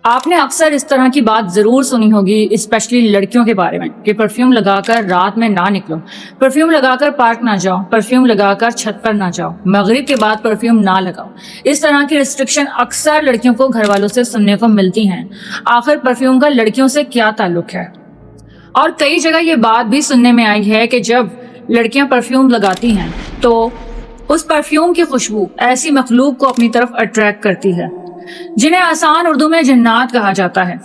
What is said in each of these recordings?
आपने अक्सर इस तरह की बात जरूर सुनी होगी, स्पेशली लड़कियों के बारे में, कि परफ्यूम लगाकर रात में ना निकलो, परफ्यूम लगाकर पार्क ना जाओ, परफ्यूम लगाकर छत पर ना जाओ, मगरिब के बाद परफ्यूम ना लगाओ। इस तरह की रिस्ट्रिक्शन अक्सर लड़कियों को घर वालों से सुनने को मिलती हैं। आखिर परफ्यूम का लड़कियों से क्या ताल्लुक है? और कई जगह ये बात भी सुनने में आई है कि जब लड़कियां परफ्यूम लगाती हैं तो उस परफ्यूम की खुशबू ऐसी मखलूक को अपनी तरफ अट्रैक्ट करती है जिन्हें आसान उर्दू में जन्नात कहा जाता है।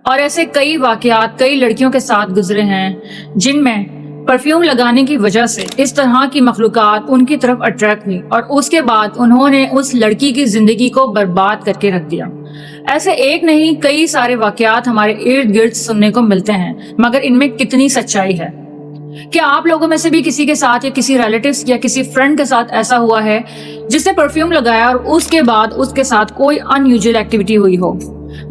और ऐसे कई वाकयात कई लड़कियों के साथ गुजरे हैं जिनमें परफ्यूम लगाने की वजह से इस तरह की मखलूकात उनकी तरफ अट्रैक्ट हुई और उसके बाद उन्होंने उस लड़की की जिंदगी को बर्बाद करके रख दिया। ऐसे एक नहीं कई सारे वाकयात हमारे इर्द गिर्द सुनने को मिलते हैं, मगर इनमें कितनी सच्चाई है? क्या आप लोगों में से भी किसी के साथ या किसी रिलेटिव्स या किसी फ्रेंड के साथ ऐसा हुआ है जिसने परफ्यूम लगाया और उसके बाद उसके साथ कोई अनयूजुअल एक्टिविटी हुई हो?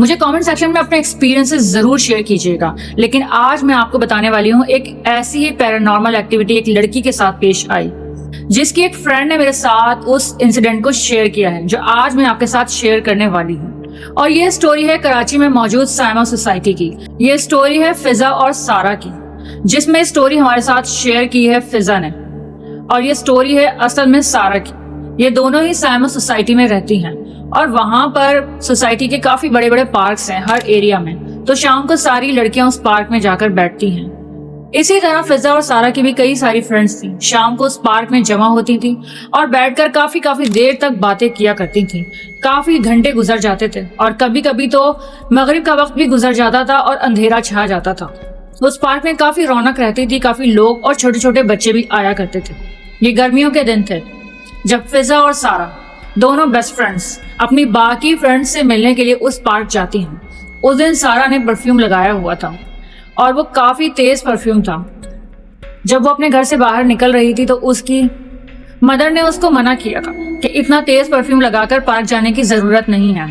मुझे कमेंट सेक्शन में अपने एक्सपीरियंसेस जरूर शेयर कीजिएगा। लेकिन आज मैं आपको बताने वाली हूँ एक ऐसी ही पैरानॉर्मल एक्टिविटी एक लड़की के साथ पेश आई जिसकी एक फ्रेंड ने मेरे साथ उस इंसिडेंट को शेयर किया है, जो आज मैं आपके साथ शेयर करने वाली हूँ। और ये स्टोरी है कराची में मौजूद साइमा सोसाइटी की। ये स्टोरी है फिजा और सारा की, जिसमें स्टोरी हमारे साथ शेयर की है फिजा ने, और ये स्टोरी है असल में सारा की। ये दोनों ही साइमा सोसाइटी में रहती हैं और वहां पर सोसाइटी के काफी बड़े बड़े पार्क्स हैं हर एरिया में, तो शाम को सारी लड़कियां उस पार्क में जाकर बैठती हैं। इसी तरह फिजा और सारा की भी कई सारी फ्रेंड्स थी, शाम को उस पार्क में जमा होती थी और बैठकर काफी देर तक बातें किया करती थी। काफी घंटे गुजर जाते थे और कभी कभी तो मगरिब का वक्त भी गुजर जाता था और अंधेरा छा जाता था। उस पार्क में काफी रौनक रहती थी, काफी लोग और छोटे छोटे बच्चे भी आया करते थे। ये गर्मियों के दिन थे जब फिजा और सारा दोनों बेस्ट फ्रेंड्स अपनी बाकी फ्रेंड्स से मिलने के लिए उस पार्क जाती हैं। उस दिन सारा ने परफ्यूम लगाया हुआ था और वो काफी तेज परफ्यूम था। जब वो अपने घर से बाहर निकल रही थी तो उसकी मदर ने उसको मना किया था कि इतना तेज परफ्यूम लगाकर पार्क जाने की जरूरत नहीं है,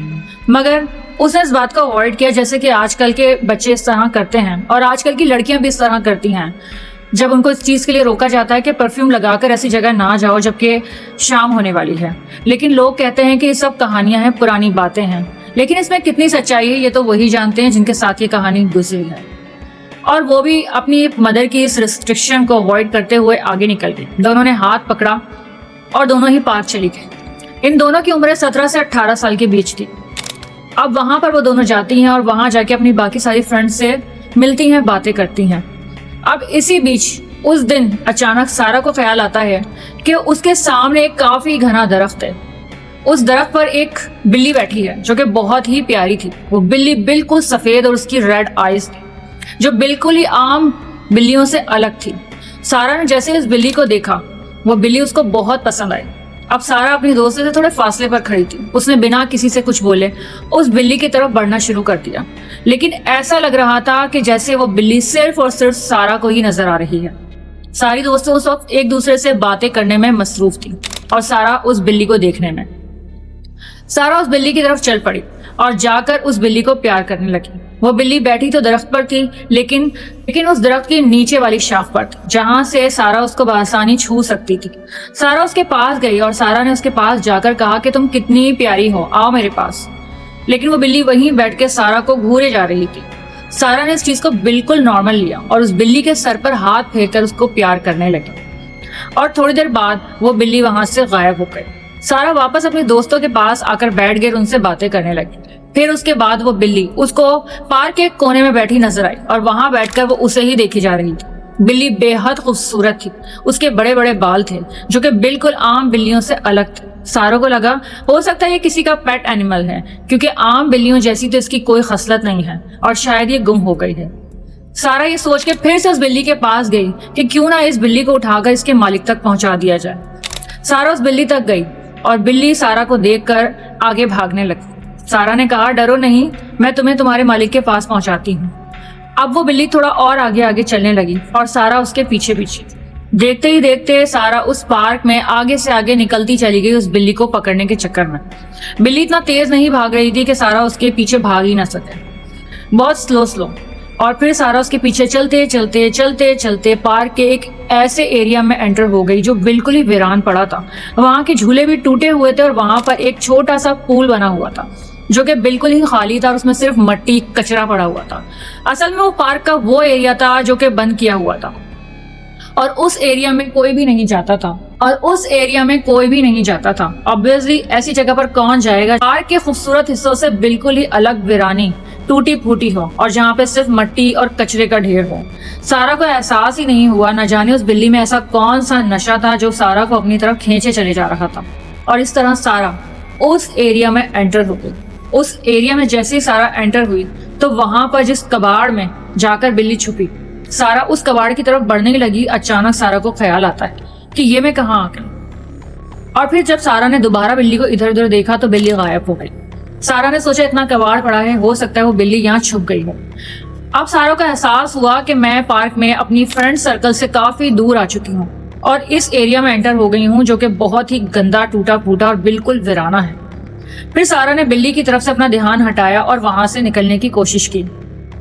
मगर उसने इस बात को अवॉइड किया जैसे कि आजकल के बच्चे इस तरह करते हैं और आजकल की लड़कियां भी इस तरह करती हैं। जब उनको इस चीज़ के लिए रोका जाता है कि परफ्यूम लगाकर ऐसी जगह ना जाओ जबकि शाम होने वाली है, लेकिन लोग कहते हैं कि ये सब कहानियां हैं, पुरानी बातें हैं। लेकिन इसमें कितनी सच्चाई है ये तो वही जानते हैं जिनके साथ ये कहानी गुजरी है। और वो भी अपनी मदर की इस रिस्ट्रिक्शन को अवॉइड करते हुए आगे निकल गई। दोनों ने हाथ पकड़ा और दोनों ही पार्क चली गई। इन दोनों की उम्र 17 से 18 साल के बीच थी। अब वहां पर वो दोनों जाती हैं और वहां जाके अपनी बाकी सारी फ्रेंड्स से मिलती हैं, बातें करती हैं। अब इसी बीच उस दिन अचानक सारा को ख्याल आता है कि उसके सामने एक काफी घना दरख्त है। उस दरख्त पर एक बिल्ली बैठी है जो कि बहुत ही प्यारी थी। वो बिल्ली बिल्कुल सफेद और उसकी रेड आईज थी जो बिल्कुल ही आम बिल्लियों से अलग थी। सारा ने जैसे इस बिल्ली को देखा वो बिल्ली उसको बहुत पसंद आई। अब सारा अपनी दोस्त से थोड़े फासले पर खड़ी थी। उसने बिना किसी से कुछ बोले उस बिल्ली की तरफ बढ़ना शुरू कर दिया, लेकिन ऐसा लग रहा था कि जैसे वो बिल्ली सिर्फ और सिर्फ सारा को ही नजर आ रही है। सारी दोस्तें उस वक्त एक दूसरे से बातें करने में मसरूफ थी और सारा उस बिल्ली को देखने में। सारा उस बिल्ली की तरफ चल पड़ी और जाकर उस बिल्ली को प्यार करने लगी। वो बिल्ली बैठी तो दरख्त पर थी, लेकिन उस दरख्त की नीचे वाली शाख पर थी जहां से सारा उसको बआसानी छू सकती थी। सारा उसके पास गई और सारा ने उसके पास जाकर कहा कि तुम कितनी प्यारी हो, आओ मेरे पास। लेकिन वो बिल्ली वहीं बैठ के सारा को घूरे जा रही थी। सारा ने इस चीज को बिल्कुल नॉर्मल लिया और उस बिल्ली के सर पर हाथ फेरकर उसको प्यार करने लगी। और थोड़ी देर बाद वो बिल्ली वहां से गायब हो गई। सारा वापस अपने दोस्तों के पास आकर बैठ गई और उनसे बातें करने लगी। फिर उसके बाद वो बिल्ली उसको पार्क के कोने में बैठी नजर आई और वहां बैठकर वो उसे ही देखी जा रही थी। बिल्ली बेहद खूबसूरत थी। उसके बड़े बड़े बाल थे जो कि बिल्कुल आम बिल्लियों से अलग थे। सारों को लगा हो सकता है ये किसी का पेट एनिमल है, क्योंकि आम बिल्लियों जैसी तो इसकी कोई खसलत नहीं है और शायद ये गुम हो गई है। सारा ये सोच के फिर से उस बिल्ली के पास गई कि क्यों ना इस बिल्ली को उठाकर इसके मालिक तक पहुंचा दिया जाए। सारा उस बिल्ली तक गई और बिल्ली सारा को देखकर आगे भागने लगी। सारा ने कहा, डरो नहीं, मैं तुम्हें तुम्हारे मालिक के पास पहुंचाती हूँ। अब वो बिल्ली थोड़ा और आगे आगे चलने लगी और सारा उसके पीछे पीछे। देखते ही देखते सारा उस पार्क में आगे से आगे निकलती चली गई उस बिल्ली को पकड़ने के चक्कर में। बिल्ली इतना तेज नहीं भाग रही थी कि सारा उसके पीछे भाग ही ना सके, बहुत स्लो। और फिर सारा उसके पीछे चलते चलते चलते चलते पार्क के एक ऐसे एरिया में एंटर हो गई जो बिल्कुल ही वीरान पड़ा था। वहां के झूले भी टूटे हुए थे और वहां पर एक छोटा सा पूल बना हुआ था जो कि बिल्कुल ही खाली था और उसमें सिर्फ मट्टी कचरा पड़ा हुआ था। असल में वो पार्क का वो एरिया था जो कि बंद किया हुआ था और उस एरिया में कोई भी नहीं जाता था ऑब्वियसली ऐसी जगह पर कौन जाएगा पार्क के खूबसूरत हिस्सों से बिल्कुल ही अलग वीरानी टूटी फूटी हो और जहाँ पे सिर्फ मट्टी और कचरे का ढेर हो। सारा को एहसास ही नहीं हुआ, न जाने उस बिल्ली में ऐसा कौन सा नशा था जो सारा को अपनी तरफ खींचे चले जा रहा था। और इस तरह सारा उस एरिया में एंटर हो गई। उस एरिया में जैसे ही सारा एंटर हुई तो वहां पर जिस कबाड़ में जाकर बिल्ली छुपी, सारा उस कबाड़ की तरफ बढ़ने लगी। अचानक सारा को ख्याल आता है कि ये मैं कहाँ आ गई। और फिर जब सारा ने दोबारा बिल्ली को इधर उधर देखा तो बिल्ली गायब हो गई। सारा ने सोचा इतना कबाड़ पड़ा है, हो सकता है वो बिल्ली यहाँ छुप गई हो। अब सारा को एहसास हुआ कि मैं पार्क में अपनी फ्रेंड सर्कल से काफी दूर आ चुकी हूँ और इस एरिया में एंटर हो गई हूँ जो कि बहुत ही गंदा, टूटा फूटा और बिल्कुल वीराना है। फिर सारा ने बिल्ली की तरफ से अपना ध्यान हटाया और वहां से निकलने की कोशिश की।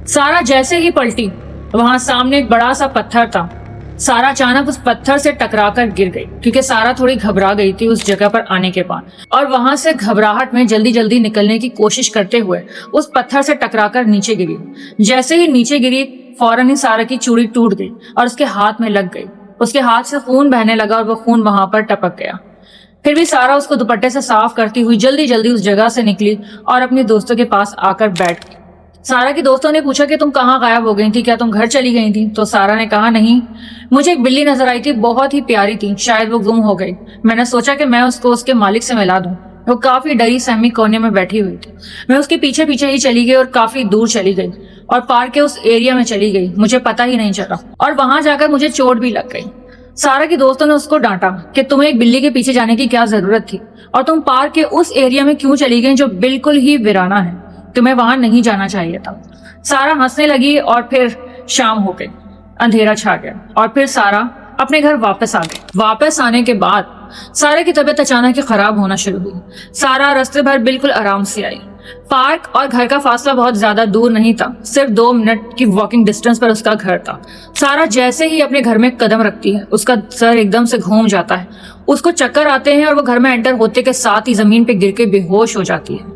सारा जैसे ही पलटी, वहां सामने एक बड़ा सा पत्थर था। सारा अचानक उस पत्थर से टकराकर गिर गई क्योंकि सारा थोड़ी घबरा गई थी उस जगह पर आने के बाद। और वहां से घबराहट में जल्दी जल्दी निकलने की कोशिश करते हुए उस पत्थर से टकराकर नीचे गिरी। जैसे ही नीचे गिरी फौरन ही सारा की चूड़ी टूट गई और उसके हाथ में लग गई। उसके हाथ से खून बहने लगा और वो खून वहां पर टपक गया। फिर भी सारा उसको दुपट्टे से साफ करती हुई जल्दी जल्दी उस जगह से निकली और अपने दोस्तों के पास आकर बैठ गई। सारा के दोस्तों ने पूछा कि तुम कहाँ गायब हो गई थी, क्या तुम घर चली गई थी? तो सारा ने कहा नहीं, मुझे एक बिल्ली नजर आई थी, बहुत ही प्यारी थी, शायद वो गुम हो गई। मैंने सोचा कि मैं उसको उसके मालिक से मिला दूं। वो काफी डरी सहमी कोने में बैठी हुई थी। मैं उसके पीछे पीछे ही चली गई और काफी दूर चली गई और पार्क के उस एरिया में चली गई, मुझे पता ही नहीं चला और वहां जाकर मुझे चोट भी लग गई। सारा के दोस्तों ने उसको डांटा कि तुम्हें एक बिल्ली के पीछे जाने की क्या जरूरत थी और तुम पार्क के उस एरिया में क्यों चली गई जो बिल्कुल ही वीराना है, तुम्हें वहां नहीं जाना चाहिए था। सारा हंसने लगी और फिर शाम हो गई, अंधेरा छा गया और फिर सारा अपने घर वापस आ गई। वापस आने के बाद सारा की तबीयत अचानक ही खराब होना शुरू हुई। सारा रास्ते भर बिल्कुल आराम से आई। पार्क और घर का फासला बहुत ज्यादा दूर नहीं था, सिर्फ 2 मिनट की वॉकिंग डिस्टेंस पर उसका घर था। सारा जैसे ही अपने घर में कदम रखती है उसका सर एकदम से घूम जाता है, उसको चक्कर आते हैं और वो घर में एंटर होते के साथ ही जमीन पे गिर के बेहोश हो जाती है।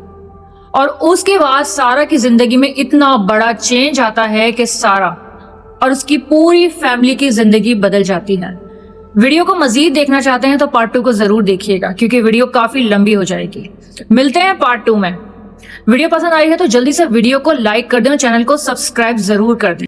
और उसके बाद सारा की जिंदगी में इतना बड़ा चेंज आता है कि सारा और उसकी पूरी फैमिली की जिंदगी बदल जाती है। वीडियो को मजीद देखना चाहते हैं तो पार्ट 2 को जरूर देखिएगा क्योंकि वीडियो काफी लंबी हो जाएगी। मिलते हैं पार्ट 2 में। वीडियो पसंद आई है तो जल्दी से वीडियो को लाइक कर दें और चैनल को सब्सक्राइब जरूर कर दें।